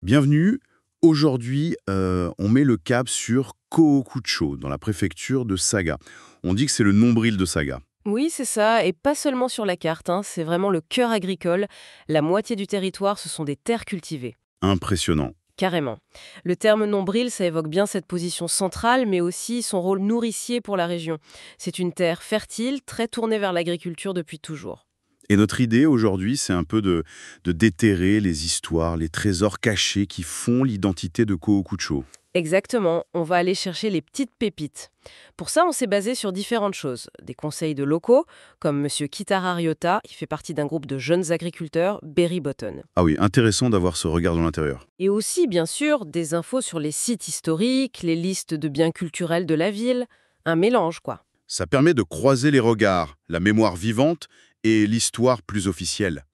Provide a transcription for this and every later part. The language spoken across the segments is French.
Bienvenue. Aujourd'hui, on met le cap sur Kōhokucho, dans la préfecture de Saga. On dit que c'est le nombril de Saga. Oui, c'est ça, et pas seulement sur la carte, hein, c'est vraiment le cœur agricole. La moitié du territoire, ce sont des terres cultivées. Impressionnant. Carrément. Le terme nombril, ça évoque bien cette position centrale, mais aussi son rôle nourricier pour la région. C'est une terre fertile, très tournée vers l'agriculture depuis toujours. Et notre idée aujourd'hui, c'est un peu de déterrer les histoires, les trésors cachés qui font l'identité de Kōhokucho. Exactement, on va aller chercher les petites pépites. Pour ça, on s'est basé sur différentes choses. Des conseils de locaux, comme M. Kitara Ryota, qui fait partie d'un groupe de jeunes agriculteurs, Berry Botton. Ah oui, intéressant d'avoir ce regard dans l'intérieur. Et aussi, bien sûr, des infos sur les sites historiques, les listes de biens culturels de la ville. Un mélange, quoi. Ça permet de croiser les regards, la mémoire vivante et l'histoire plus officielle.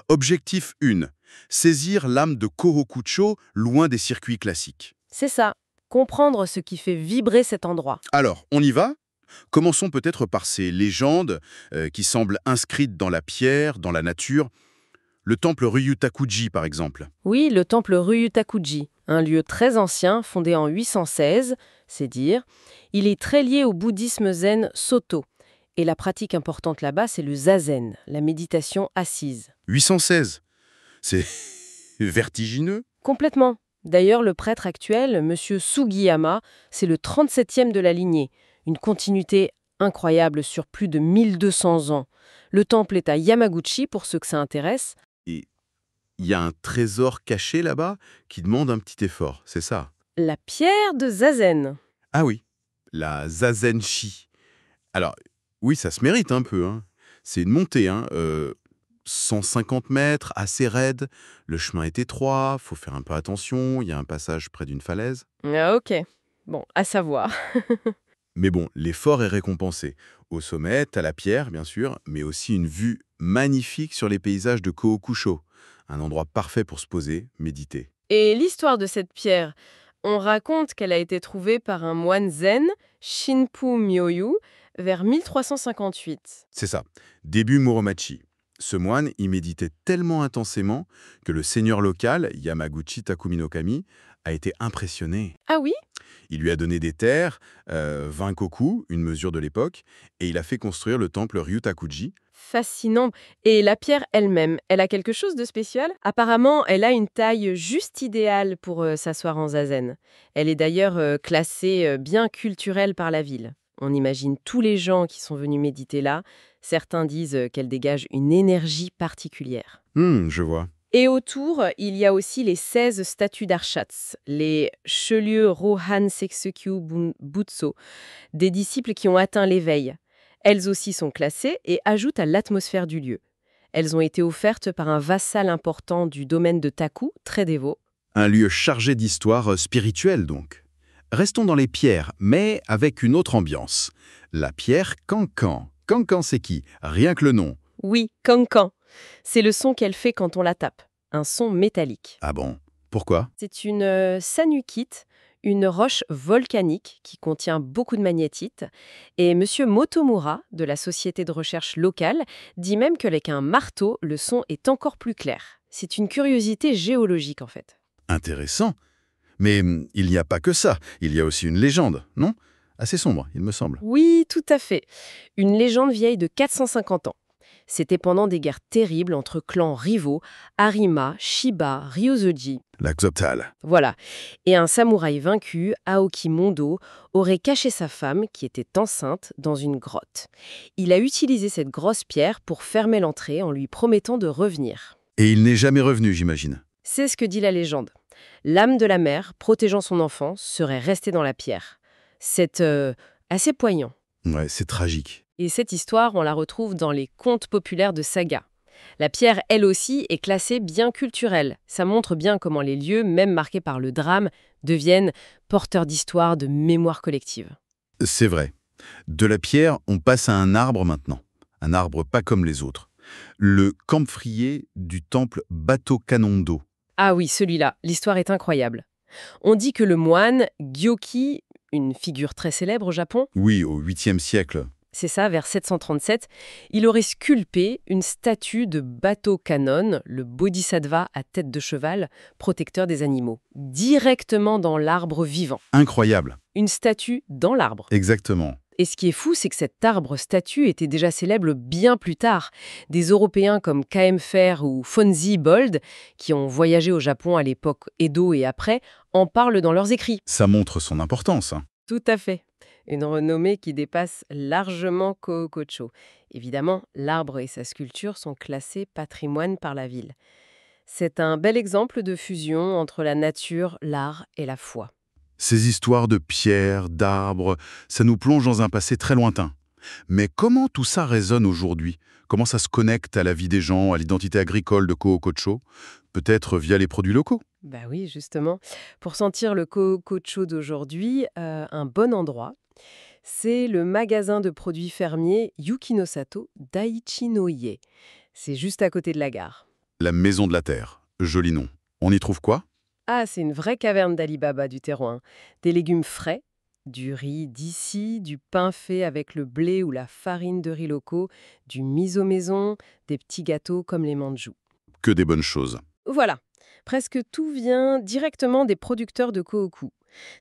Objectif 1. Saisir l'âme de Kōhokucho loin des circuits classiques. C'est ça, comprendre ce qui fait vibrer cet endroit. Alors, on y va? Commençons peut-être par ces légendes qui semblent inscrites dans la pierre, dans la nature. Le temple Ryutakuji, par exemple. Oui, le temple Ryutakuji, un lieu très ancien, fondé en 816, c'est dire. Il est très lié au bouddhisme zen Soto. Et la pratique importante là-bas, c'est le zazen, la méditation assise. 816. C'est vertigineux. Complètement. D'ailleurs, le prêtre actuel, M. Sugiyama, c'est le 37e de la lignée. Une continuité incroyable sur plus de 1200 ans. Le temple est à Yamaguchi, pour ceux que ça intéresse. Et il y a un trésor caché là-bas qui demande un petit effort, c'est ça? La pierre de zazen. Ah oui, la Zazenshi. Alors, oui, ça se mérite un peu, hein. C'est une montée, hein. 150 mètres, assez raide. Le chemin est étroit, faut faire un peu attention. Il y a un passage près d'une falaise. Ah ok. Bon, à savoir. Mais bon, l'effort est récompensé. Au sommet, t'as la pierre, bien sûr, mais aussi une vue magnifique sur les paysages de Kōhokucho. Un endroit parfait pour se poser, méditer. Et l'histoire de cette pierre, on raconte qu'elle a été trouvée par un moine zen, Shinpu Myoyu, vers 1358. C'est ça, début Muromachi. Ce moine y méditait tellement intensément que le seigneur local, Yamaguchi Takumi no Kami, a été impressionné. Ah oui? Il lui a donné des terres, 20 koku, une mesure de l'époque, et il a fait construire le temple Ryutakuji. Fascinant. Et la pierre elle-même, elle a quelque chose de spécial? Apparemment, elle a une taille juste idéale pour s'asseoir en zazen. Elle est d'ailleurs classée bien culturelle par la ville. On imagine tous les gens qui sont venus méditer là. Certains disent qu'elle dégage une énergie particulière. Je vois. Et autour, il y a aussi les 16 statues d'Arshats, les Shelyeu Rohan Seksekyu Butso, des disciples qui ont atteint l'éveil. Elles aussi sont classées et ajoutent à l'atmosphère du lieu. Elles ont été offertes par un vassal important du domaine de Taku, très dévot. Un lieu chargé d'histoire spirituelle, donc. Restons dans les pierres, mais avec une autre ambiance. La pierre Cancan. Cancan, c'est qui? Rien que le nom. Oui, cancan. C'est le son qu'elle fait quand on la tape. Un son métallique. Ah bon? Pourquoi? C'est une sanukite, une roche volcanique qui contient beaucoup de magnétite. Et M. Motomura, de la société de recherche locale, dit même qu'avec un marteau, le son est encore plus clair. C'est une curiosité géologique en fait. Intéressant. Mais il n'y a pas que ça. Il y a aussi une légende, non? Assez sombre, il me semble. Oui, tout à fait. Une légende vieille de 450 ans. C'était pendant des guerres terribles entre clans rivaux, Arima, Shiba, Ryuzoji. La Xoptal. Voilà. Et un samouraï vaincu, Aoki Mondo, aurait caché sa femme, qui était enceinte, dans une grotte. Il a utilisé cette grosse pierre pour fermer l'entrée en lui promettant de revenir. Et il n'est jamais revenu, j'imagine. C'est ce que dit la légende. L'âme de la mère, protégeant son enfant, serait restée dans la pierre. C'est assez poignant. Ouais, c'est tragique. Et cette histoire, on la retrouve dans les contes populaires de Saga. La pierre, elle aussi, est classée bien culturelle. Ça montre bien comment les lieux, même marqués par le drame, deviennent porteurs d'histoire, de mémoire collective. C'est vrai. De la pierre, on passe à un arbre maintenant. Un arbre pas comme les autres. Le camphrier du temple Bato Kanondo. Ah oui, celui-là, l'histoire est incroyable. On dit que le moine Gyoki, une figure très célèbre au Japon, Oui, au 8e siècle. C'est ça, vers 737, il aurait sculpté une statue de Bato Kanon, le bodhisattva à tête de cheval, protecteur des animaux, directement dans l'arbre vivant. Incroyable. Une statue dans l'arbre. Exactement. Et ce qui est fou, c'est que cet arbre-statue était déjà célèbre bien plus tard. Des Européens comme Kempfer ou Fonzie Bold, qui ont voyagé au Japon à l'époque Edo et après, en parlent dans leurs écrits. Ça montre son importance, hein. Tout à fait. Une renommée qui dépasse largement Kohokocho. Évidemment, l'arbre et sa sculpture sont classés patrimoine par la ville. C'est un bel exemple de fusion entre la nature, l'art et la foi. Ces histoires de pierres, d'arbres, ça nous plonge dans un passé très lointain. Mais comment tout ça résonne aujourd'hui? Comment ça se connecte à la vie des gens, à l'identité agricole de Kohokocho? Peut-être via les produits locaux? Bah oui, justement. Pour sentir le Kohokocho d'aujourd'hui, un bon endroit, c'est le magasin de produits fermiers Yukinosato Daichi-no-ie. C'est juste à côté de la gare. La Maison de la Terre, joli nom. On y trouve quoi? Ah, c'est une vraie caverne d'Alibaba du terroir. Des légumes frais, du riz d'ici, du pain fait avec le blé ou la farine de riz locaux, du miso maison, des petits gâteaux comme les manjus. Que des bonnes choses. Voilà, presque tout vient directement des producteurs de Kohoku.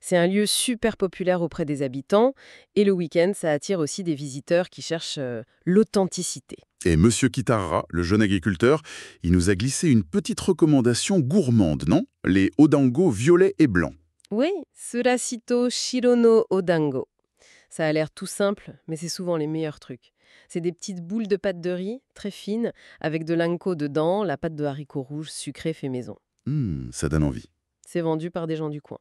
C'est un lieu super populaire auprès des habitants et le week-end, ça attire aussi des visiteurs qui cherchent l'authenticité. Et Monsieur Kitahara, le jeune agriculteur, il nous a glissé une petite recommandation gourmande, non? Les odango violets et blancs. Oui, Surashito Shirono Odango. Ça a l'air tout simple, mais c'est souvent les meilleurs trucs. C'est des petites boules de pâte de riz, très fines, avec de l'anko dedans, la pâte de haricots rouges sucrée fait maison. Ça donne envie. C'est vendu par des gens du coin.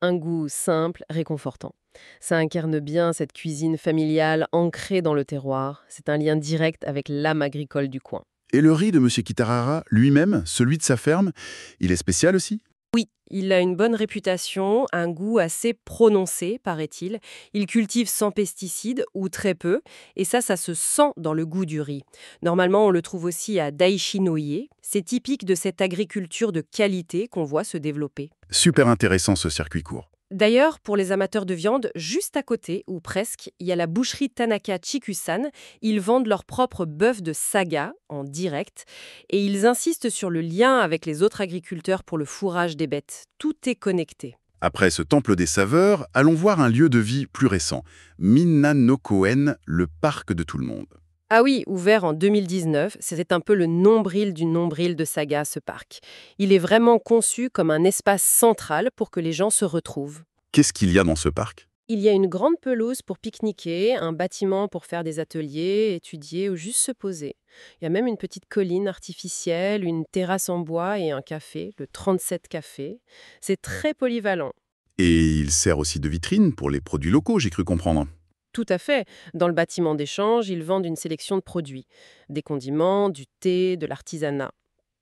Un goût simple, réconfortant. Ça incarne bien cette cuisine familiale ancrée dans le terroir. C'est un lien direct avec l'âme agricole du coin. Et le riz de Monsieur Kitahara lui-même, celui de sa ferme, il est spécial aussi? Oui, il a une bonne réputation, un goût assez prononcé, paraît-il. Il cultive sans pesticides ou très peu, et ça se sent dans le goût du riz. Normalement, on le trouve aussi à Daichi-no-ie. C'est typique de cette agriculture de qualité qu'on voit se développer. Super intéressant ce circuit court. D'ailleurs, pour les amateurs de viande, juste à côté, ou presque, il y a la boucherie Tanaka Chikusan. Ils vendent leur propre bœuf de Saga en direct et ils insistent sur le lien avec les autres agriculteurs pour le fourrage des bêtes. Tout est connecté. Après ce temple des saveurs, allons voir un lieu de vie plus récent. Minna-no-koen, le parc de tout le monde. Ah oui, ouvert en 2019, c'était un peu le nombril du nombril de Saga, ce parc. Il est vraiment conçu comme un espace central pour que les gens se retrouvent. Qu'est-ce qu'il y a dans ce parc? Il y a une grande pelouse pour pique-niquer, un bâtiment pour faire des ateliers, étudier ou juste se poser. Il y a même une petite colline artificielle, une terrasse en bois et un café, le 37 Café. C'est très polyvalent. Et il sert aussi de vitrine pour les produits locaux, j'ai cru comprendre. Tout à fait. Dans le bâtiment d'échange, ils vendent une sélection de produits. Des condiments, du thé, de l'artisanat,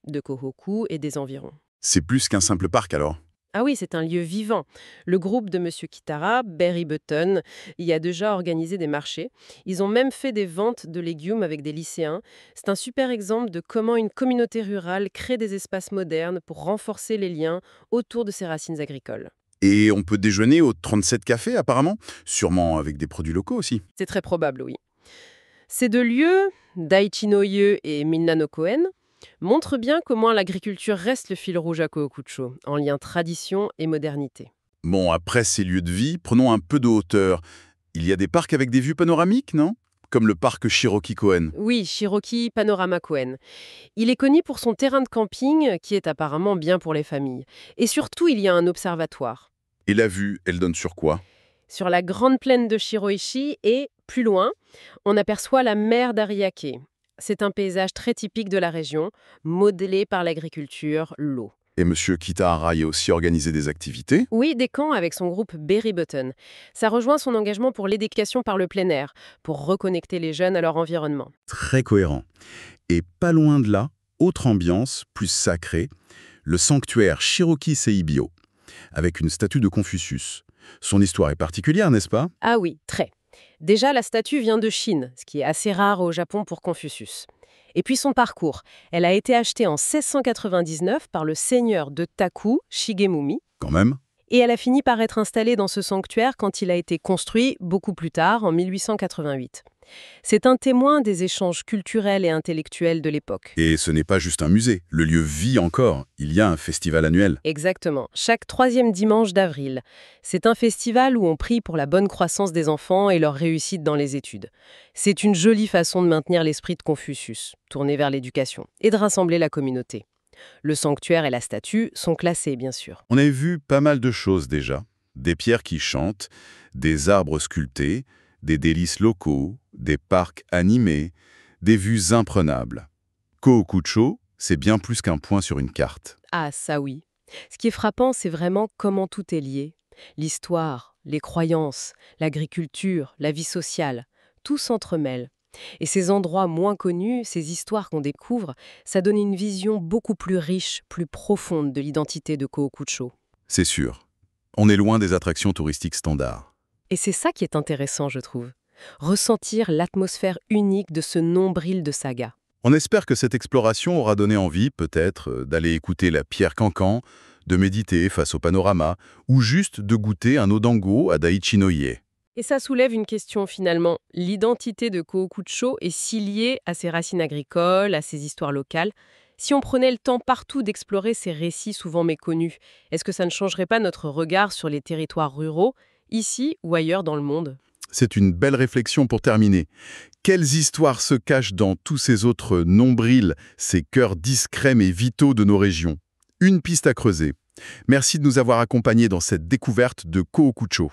de Kohoku et des environs. C'est plus qu'un simple parc alors. Ah oui, c'est un lieu vivant. Le groupe de Monsieur Kitahara, Berry Button, y a déjà organisé des marchés. Ils ont même fait des ventes de légumes avec des lycéens. C'est un super exemple de comment une communauté rurale crée des espaces modernes pour renforcer les liens autour de ses racines agricoles. Et on peut déjeuner au 37 Café apparemment, sûrement avec des produits locaux aussi. C'est très probable, oui. Ces deux lieux, Daichi-no-ie et Minna-no-koen, montrent bien comment l'agriculture reste le fil rouge à Kohokucho, en lien tradition et modernité. Bon, après ces lieux de vie, prenons un peu de hauteur. Il y a des parcs avec des vues panoramiques, non? Comme le parc Shiroki-koen. Oui, Shiroki Panorama Koen. Il est connu pour son terrain de camping, qui est apparemment bien pour les familles. Et surtout, il y a un observatoire. Et la vue, elle donne sur quoi? Sur la grande plaine de Shiroishi et, plus loin, on aperçoit la mer d'Ariake. C'est un paysage très typique de la région, modelé par l'agriculture, l'eau. Et Monsieur Kitahara y a aussi organisé des activités? Oui, des camps avec son groupe Berry Button. Ça rejoint son engagement pour l'éducation par le plein air, pour reconnecter les jeunes à leur environnement. Très cohérent. Et pas loin de là, autre ambiance, plus sacrée, le sanctuaire Shiroki Seibyo, avec une statue de Confucius. Son histoire est particulière, n'est-ce pas? Ah oui, très. Déjà, la statue vient de Chine, ce qui est assez rare au Japon pour Confucius. Et puis son parcours. Elle a été achetée en 1699 par le seigneur de Taku, Shigemumi. Quand même. Et elle a fini par être installée dans ce sanctuaire quand il a été construit beaucoup plus tard, en 1888. C'est un témoin des échanges culturels et intellectuels de l'époque. Et ce n'est pas juste un musée, le lieu vit encore, il y a un festival annuel. Exactement, chaque troisième dimanche d'avril. C'est un festival où on prie pour la bonne croissance des enfants et leur réussite dans les études. C'est une jolie façon de maintenir l'esprit de Confucius, tourné vers l'éducation, et de rassembler la communauté. Le sanctuaire et la statue sont classés, bien sûr. On a vu pas mal de choses déjà. Des pierres qui chantent, des arbres sculptés, des délices locaux, des parcs animés, des vues imprenables. Kōkuchō, c'est bien plus qu'un point sur une carte. Ah, ça oui. Ce qui est frappant, c'est vraiment comment tout est lié. L'histoire, les croyances, l'agriculture, la vie sociale, tout s'entremêle. Et ces endroits moins connus, ces histoires qu'on découvre, ça donne une vision beaucoup plus riche, plus profonde de l'identité de Kōkuchō. C'est sûr. On est loin des attractions touristiques standards. Et c'est ça qui est intéressant, je trouve. Ressentir l'atmosphère unique de ce nombril de saga. On espère que cette exploration aura donné envie, peut-être, d'aller écouter la pierre cancan, de méditer face au panorama, ou juste de goûter un odango à Daichi-no-ie. Et ça soulève une question finalement. L'identité de Kōkuchō est si liée à ses racines agricoles, à ses histoires locales. Si on prenait le temps partout d'explorer ces récits souvent méconnus, est-ce que ça ne changerait pas notre regard sur les territoires ruraux, ici ou ailleurs dans le monde ? C'est une belle réflexion pour terminer. Quelles histoires se cachent dans tous ces autres nombrils, ces cœurs discrets mais vitaux de nos régions ? Une piste à creuser. Merci de nous avoir accompagnés dans cette découverte de Kōkuchō.